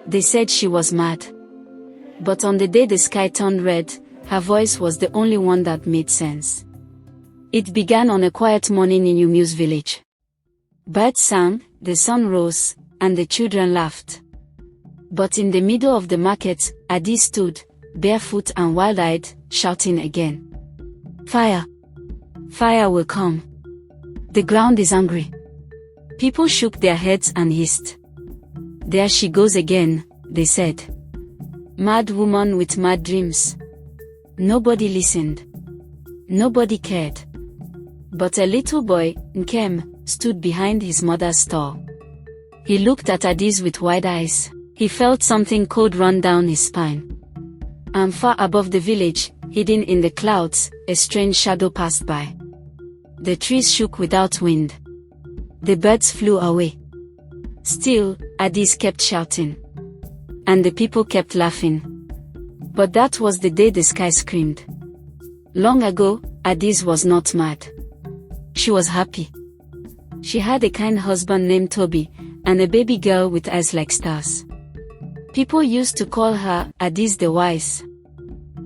They said she was mad. But on the day the sky turned red, her voice was the only one that made sense. It began on a quiet morning in Umu's village. Birds sang, the sun rose, and the children laughed. But in the middle of the market, adaeze stood, barefoot and wild-eyed, shouting again. Fire! Fire will come. The ground is hungry. People shook their heads and hissed. There she goes again, they said. Mad woman with mad dreams. Nobody listened. Nobody cared. But a little boy, Nkem, stood behind his mother's stall. He looked at adaeze with wide eyes. He felt something cold run down his spine. And far above the village, hidden in the clouds, a strange shadow passed by. The trees shook without wind. The birds flew away. Still, adaeze kept shouting. And the people kept laughing. But that was the day the sky screamed. Long ago, adaeze was not mad. She was happy. She had a kind husband named Toby, and a baby girl with eyes like stars. People used to call her adaeze the Wise.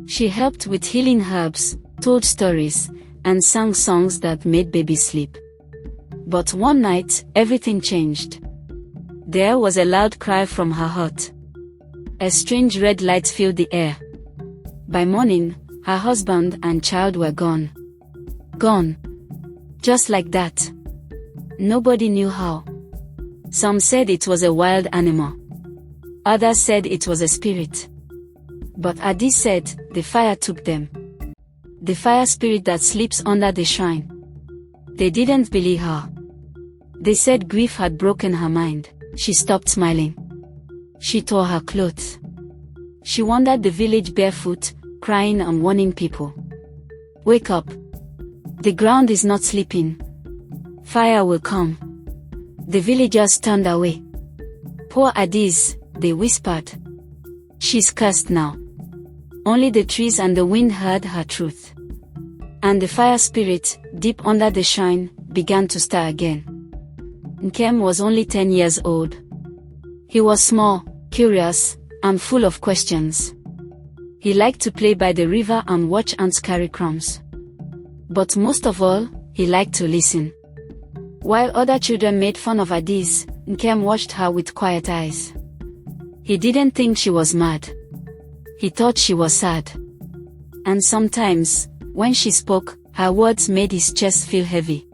She helped with healing herbs, told stories, and sang songs that made babies sleep. But one night, everything changed. There was a loud cry from her hut. A strange red light filled the air. By morning, her husband and child were gone. Gone. Just like that. Nobody knew how. Some said it was a wild animal. Others said it was a spirit. But adaeze said, the fire took them. The fire spirit that sleeps under the shrine. They didn't believe her. They said grief had broken her mind. She stopped smiling. She tore her clothes. She wandered the village barefoot, crying and warning people. Wake up. The ground is not sleeping. Fire will come. The villagers turned away. Poor adaeze, they whispered. She's cursed now. Only the trees and the wind heard her truth. And the fire spirit, deep under the shrine, began to stir again. Nkem was only 10 years old. He was small, curious, and full of questions. He liked to play by the river and watch ants carry crumbs. But most of all, he liked to listen. While other children made fun of adaeze, Nkem watched her with quiet eyes. He didn't think she was mad. He thought she was sad. And sometimes, when she spoke, her words made his chest feel heavy.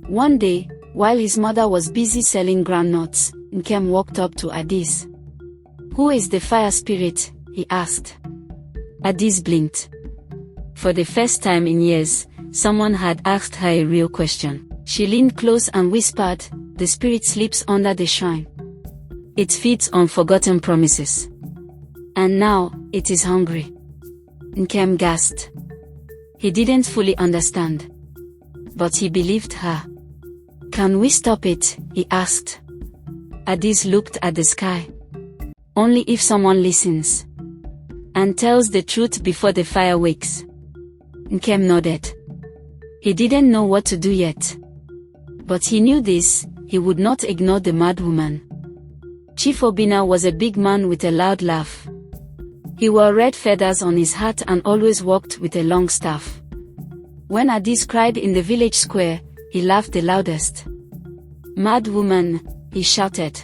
One day, while his mother was busy selling groundnuts, Nkem walked up to adaeze. Who is the fire spirit? He asked. Adaeze blinked. For the first time in years, someone had asked her a real question. She leaned close and whispered, the spirit sleeps under the shrine. It feeds on forgotten promises. And now, it is hungry. Nkem gasped. He didn't fully understand. But he believed her. Can we stop it? He asked. Adaeze looked at the sky. Only if someone listens. And tells the truth before the fire wakes. Nkem nodded. He didn't know what to do yet. But he knew this, he would not ignore the mad woman. Chief Obinna was a big man with a loud laugh. He wore red feathers on his hat and always walked with a long staff. When adaeze cried in the village square, he laughed the loudest. Mad woman, he shouted.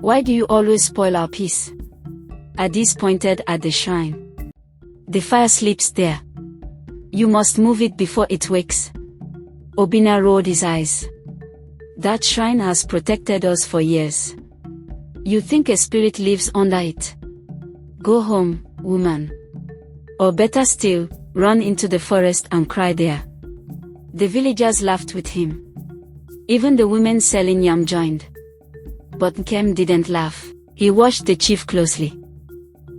Why do you always spoil our peace? Adaeze pointed at the shrine. The fire sleeps there. You must move it before it wakes. Obinna rolled his eyes. That shrine has protected us for years. You think a spirit lives under it? Go home, woman. Or better still, run into the forest and cry there. The villagers laughed with him. Even the women selling yam joined. But Nkem didn't laugh. He watched the chief closely.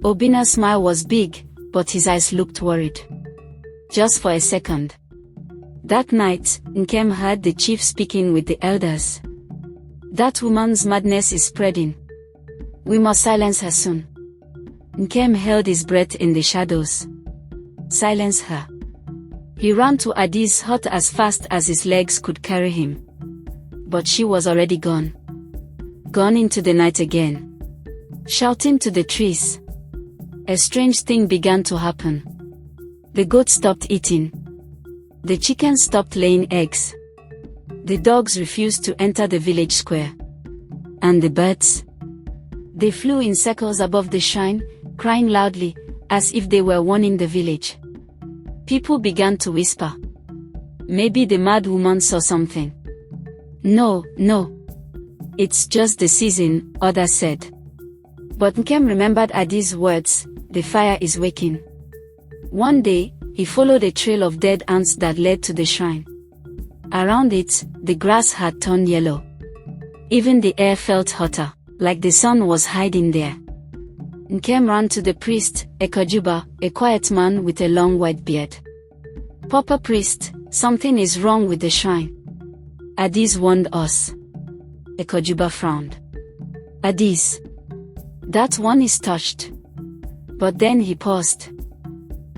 Obinna's smile was big, but his eyes looked worried. Just for a second. That night, Nkem heard the chief speaking with the elders. That woman's madness is spreading. We must silence her soon. Nkem held his breath in the shadows. Silence her. He ran to adaeze's hut as fast as his legs could carry him. But she was already gone. Gone into the night again. shouting to the trees. A strange thing began to happen. The goat stopped eating. The chickens stopped laying eggs. The dogs refused to enter the village square. And the birds? They flew in circles above the shrine, crying loudly, as if they were warning the village. People began to whisper. Maybe the mad woman saw something. No, it's just the season, others said. But Nkem remembered Adi's words, the fire is waking. One day, he followed a trail of dead ants that led to the shrine. Around it, the grass had turned yellow. Even the air felt hotter, like the sun was hiding there. Nkem ran to the priest, Ekojuba, a quiet man with a long white beard. Papa priest, something is wrong with the shrine. Adaeze warned us. Ekojuba frowned. Adaeze. That one is touched. But then he paused.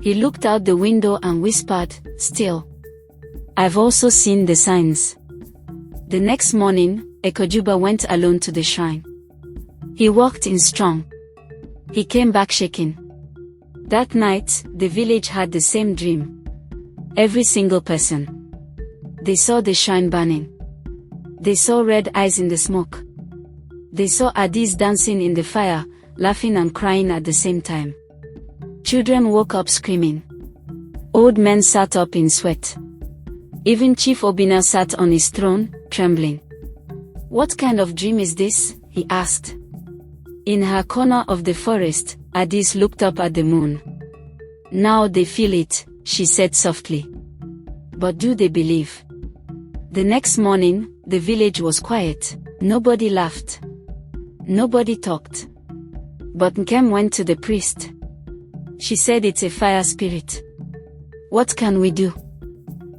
He looked out the window and whispered, still. I've also seen the signs. The next morning, Ekojuba went alone to the shrine. He walked in strong. He came back shaking. That night, the village had the same dream. Every single person. They saw the shrine burning. They saw red eyes in the smoke. They saw Adaeze dancing in the fire, laughing and crying at the same time. Children woke up screaming. Old men sat up in sweat. Even Chief Obinna sat on his throne, trembling. What kind of dream is this? He asked. In her corner of the forest, Adaeze looked up at the moon. Now they feel it, she said softly. But do they believe? The next morning, the village was quiet. Nobody laughed. Nobody talked. But Nkem went to the priest. She said it's a fire spirit. What can we do?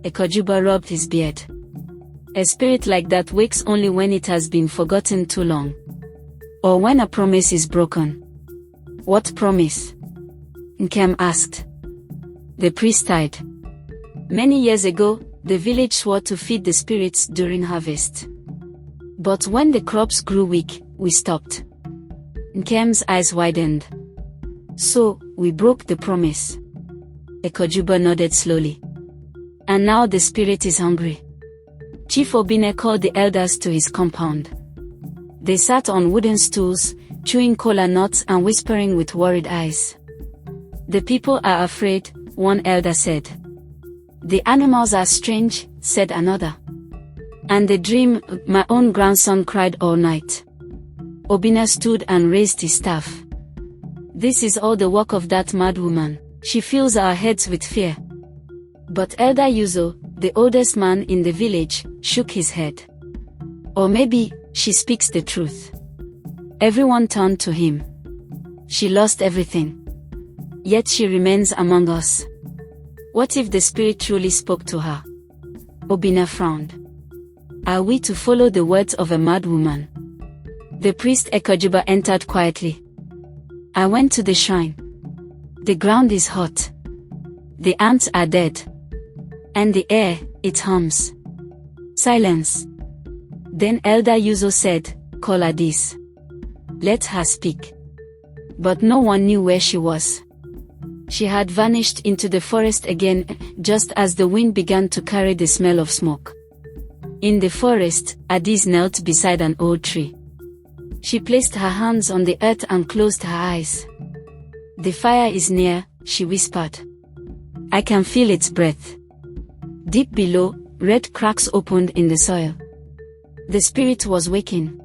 Ekojuba rubbed his beard. A spirit like that wakes only when it has been forgotten too long. Or when a promise is broken. What promise? Nkem asked. The priest sighed. Many years ago, the village swore to feed the spirits during harvest. But when the crops grew weak, we stopped. Nkem's eyes widened. So, we broke the promise. Ekojuba nodded slowly. And now the spirit is hungry. Chief Obinna called the elders to his compound. They sat on wooden stools, chewing kola nuts and whispering with worried eyes. The people are afraid, one elder said. The animals are strange, said another. And the dream, my own grandson cried all night. Obinna stood and raised his staff. This is all the work of that mad woman. She fills our heads with fear. But Elder Yuzo, the oldest man in the village, shook his head. Or maybe, she speaks the truth. Everyone turned to him. She lost everything. Yet she remains among us. What if the spirit truly spoke to her? Obinna frowned. Are we to follow the words of a mad woman? The priest Ekojuba entered quietly. I went to the shrine. The ground is hot. The ants are dead. And the air, it hums. Silence. Then Elder Yuzo said, call Adaeze. Let her speak. But no one knew where she was. She had vanished into the forest again, just as the wind began to carry the smell of smoke. In the forest, Adaeze knelt beside an old tree. She placed her hands on the earth and closed her eyes. The fire is near, she whispered. I can feel its breath. Deep below, red cracks opened in the soil. The spirit was waking.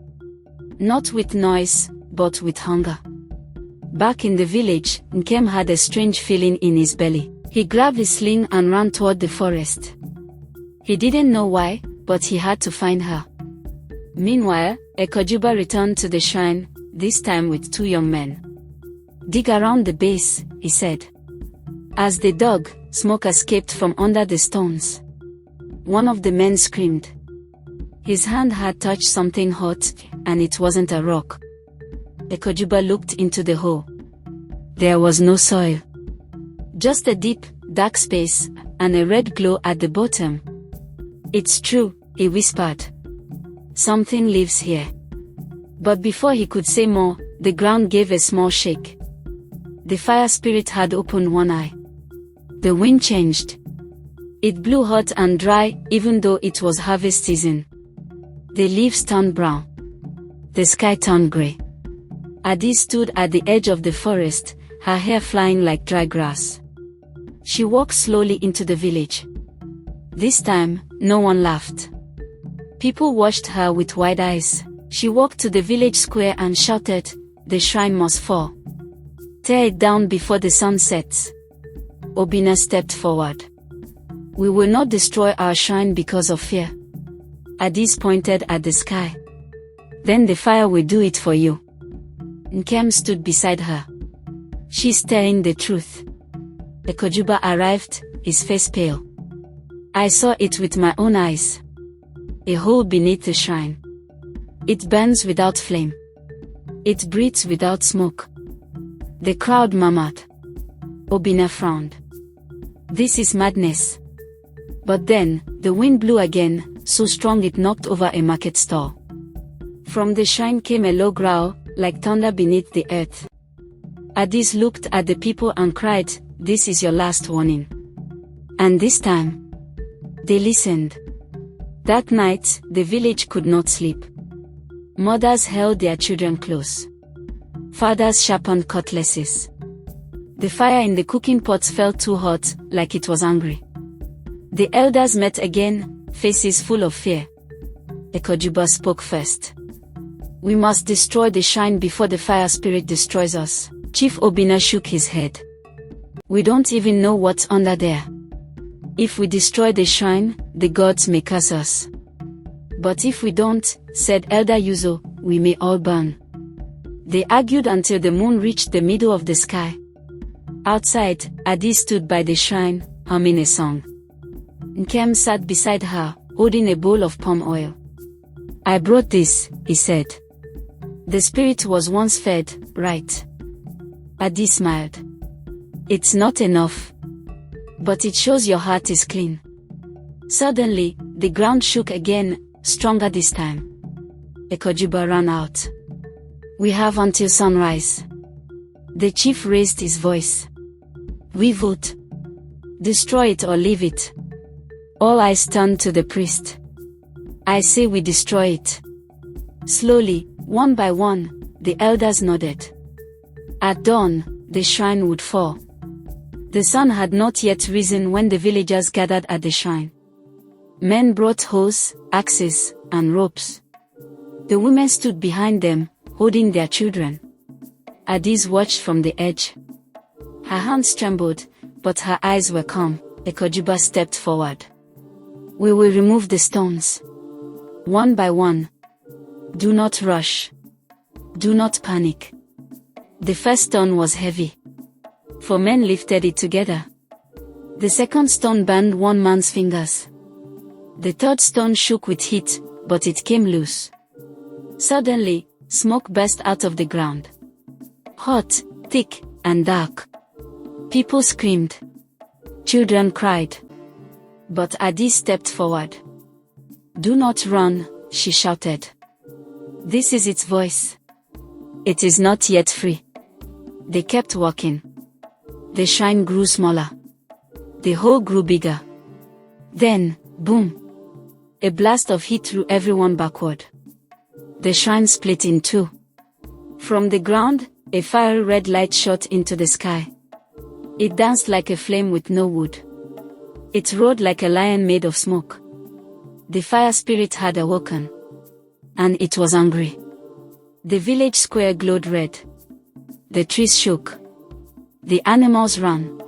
Not with noise, but with hunger. Back in the village, Nkem had a strange feeling in his belly. He grabbed his sling and ran toward the forest. He didn't know why, but he had to find her. Meanwhile, Ekojuba returned to the shrine, this time with 2 young men. Dig around the base, he said. As they dug, smoke escaped from under the stones. One of the men screamed. His hand had touched something hot, and it wasn't a rock. Ekojuba looked into the hole. There was no soil. Just a deep, dark space, and a red glow at the bottom. It's true, he whispered. Something lives here. But before he could say more, The ground gave a small shake. The fire spirit had opened one eye. The wind changed. It blew hot and dry, even though it was harvest season. The leaves turned brown. The sky turned gray. Adaeze stood at the edge of the forest, her hair flying like dry grass. She walked slowly into the village. This time, no one laughed. People watched her with wide eyes. She walked to the village square and shouted, "The shrine must fall. Tear it down before the sun sets." Obinna stepped forward. "We will not destroy our shrine because of fear." Adaeze pointed at the sky. "Then the fire will do it for you." Nkem stood beside her. "She's telling the truth." Ekojuba arrived, his face pale. "I saw it with my own eyes. A hole beneath the shrine. It burns without flame. It breathes without smoke." The crowd murmured. Obinna frowned. "This is madness." But then, the wind blew again, so strong it knocked over a market stall. From the shrine came a low growl, like thunder beneath the earth. Adaeze looked at the people and cried, "This is your last warning." And this time, they listened. That night, the village could not sleep. Mothers held their children close. Fathers sharpened cutlasses. The fire in the cooking pots felt too hot, like it was angry. The elders met again, faces full of fear. Ekojuba spoke first. "We must destroy the shrine before the fire spirit destroys us." Chief Obinna shook his head. "We don't even know what's under there. If we destroy the shrine, the gods may curse us. But if we don't," said Elder Yuzo, "we may all burn." They argued until the moon reached the middle of the sky. Outside, Adaeze stood by the shrine, humming a song. Nkem sat beside her, holding a bowl of palm oil. "I brought this," he said. "The spirit was once fed, right?" Adaeze smiled. "It's not enough. But it shows your heart is clean." Suddenly, the ground shook again, stronger this time. Ekojuba ran out. "We have until sunrise." The chief raised his voice. "We vote. Destroy it or leave it." All eyes turned to the priest. "I say we destroy it." Slowly, one by one, the elders nodded. At dawn, the shrine would fall. The sun had not yet risen when the villagers gathered at the shrine. Men brought hoes, axes, and ropes. The women stood behind them, holding their children. Adaeze watched from the edge. Her hands trembled, but her eyes were calm. Ekojuba stepped forward. "We will remove the stones. One by one. Do not rush. Do not panic." The first stone was heavy. 4 men lifted it together. The second stone burned one man's fingers. The third stone shook with heat, but it came loose. Suddenly, smoke burst out of the ground. Hot, thick, and dark. People screamed. Children cried. But Adaeze stepped forward. "Do not run," she shouted. "This is its voice. It is not yet free." They kept walking. The shrine grew smaller. The hole grew bigger. Then, boom! A blast of heat threw everyone backward. The shrine split in two. From the ground, a fiery red light shot into the sky. It danced like a flame with no wood. It roared like a lion made of smoke. The fire spirit had awoken. And it was angry. The village square glowed red. The trees shook. The animals ran.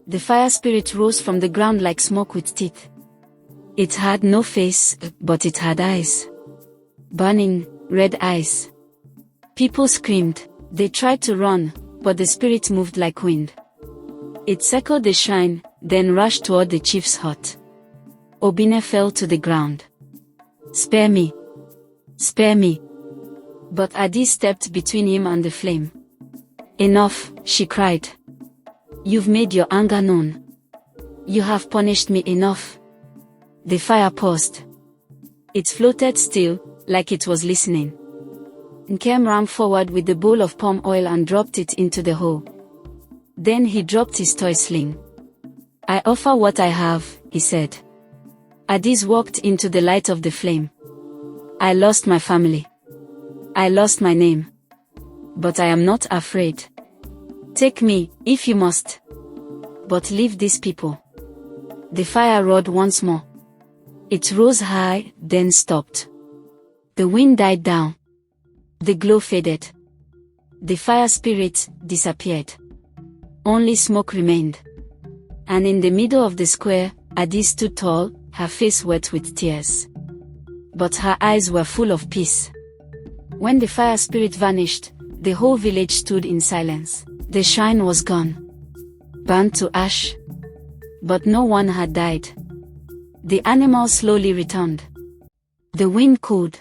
The fire spirit rose from the ground like smoke with teeth. It had no face, but it had eyes. Burning, red eyes. People screamed. They tried to run, but the spirit moved like wind. It circled the shrine, then rushed toward the chief's hut. Obinna fell to the ground. "Spare me! Spare me!" But Adaeze stepped between him and the flame. "Enough," she cried. "You've made your anger known. You have punished me enough." The fire paused. It floated still, like it was listening. Nkem ran forward with the bowl of palm oil and dropped it into the hole. Then he dropped his toy sling. "I offer what I have," he said. Adaeze walked into the light of the flame. "I lost my family. I lost my name. But I am not afraid. Take me, if you must. But leave these people." The fire roared once more. It rose high, then stopped. The wind died down. The glow faded. The fire spirit disappeared. Only smoke remained. And in the middle of the square, Adaeze stood tall, her face wet with tears. But her eyes were full of peace. When the fire spirit vanished, the whole village stood in silence. The shrine was gone, burnt to ash. But no one had died. The animals slowly returned. The wind cooled.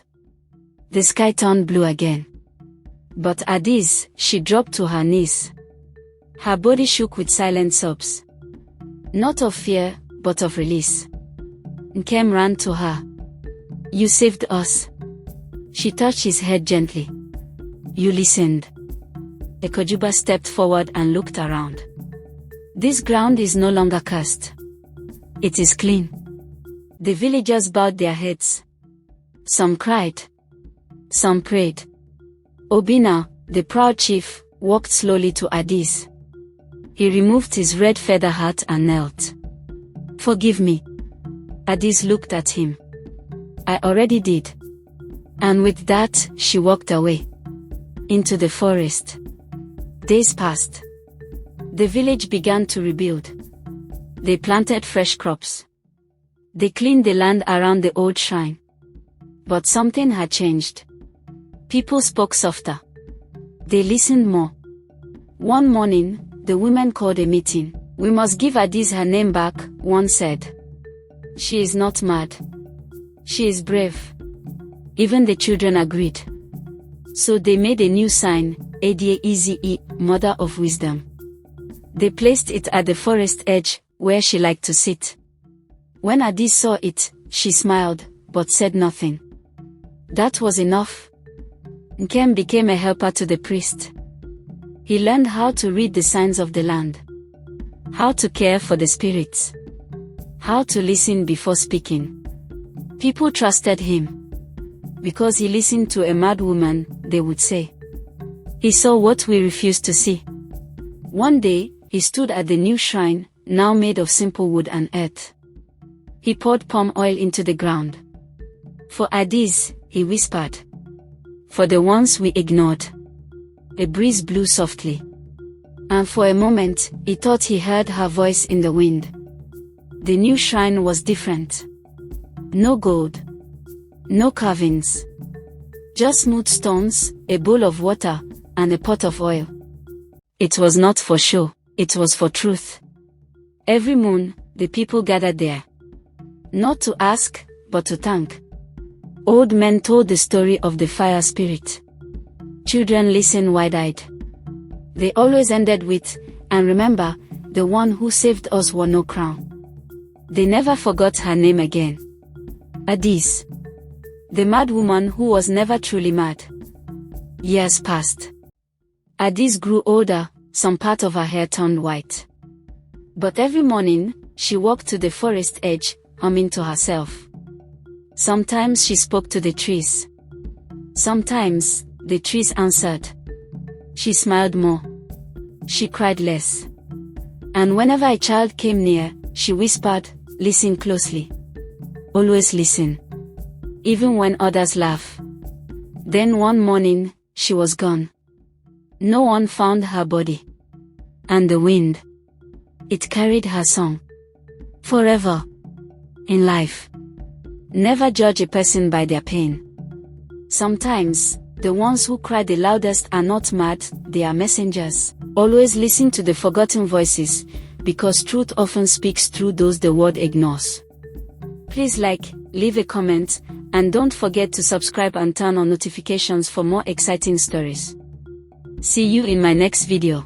The sky turned blue again. But Adaeze, she dropped to her knees. Her body shook with silent sobs. Not of fear, but of release. Nkem ran to her. "You saved us." She touched his head gently. "You listened." Ekojuba stepped forward and looked around. "This ground is no longer cursed. It is clean." The villagers bowed their heads. Some cried. Some prayed. Obina, the proud chief, walked slowly to Adaeze. He removed his red feather hat and knelt. "Forgive me." Adaeze looked at him. "I already did." And with that, she walked away. Into the forest. Days passed. The village began to rebuild. They planted fresh crops. They cleaned the land around the old shrine. But something had changed. People spoke softer. They listened more. One morning, the women called a meeting. "We must give Adaeze her name back," one said. "She is not mad. She is brave." Even the children agreed. So they made a new sign, adaeze, Mother of Wisdom. They placed it at the forest edge, where she liked to sit. When Adaeze saw it, she smiled, but said nothing. That was enough. Nkem became a helper to the priest. He learned how to read the signs of the land. How to care for the spirits. How to listen before speaking. People trusted him. Because he listened to a mad woman, they would say. He saw what we refused to see. One day, he stood at the new shrine, now made of simple wood and earth. He poured palm oil into the ground. "For Adaeze," he whispered. "For the ones we ignored." A breeze blew softly. And for a moment, he thought he heard her voice in the wind. The new shrine was different. No gold. No carvings. Just smooth stones, a bowl of water, and a pot of oil. It was not for show, it was for truth. Every moon, the people gathered there. Not to ask, but to thank. Old men told the story of the fire spirit. Children listened wide-eyed. They always ended with, "And remember, the one who saved us wore no crown." They never forgot her name again. Adaeze. The mad woman who was never truly mad. Years passed. Adaeze grew older, some part of her hair turned white. But every morning, she walked to the forest edge, humming to herself. Sometimes she spoke to the trees. Sometimes, the trees answered. She smiled more. She cried less. And whenever a child came near, she whispered, "Listen closely. Always listen. Even when others laugh." Then one morning, she was gone. No one found her body. And the wind, it carried her song. Forever. In life. Never judge a person by their pain. Sometimes, the ones who cry the loudest are not mad, they are messengers. Always listen to the forgotten voices, because truth often speaks through those the world ignores. Please like, leave a comment, and don't forget to subscribe and turn on notifications for more exciting stories. See you in my next video.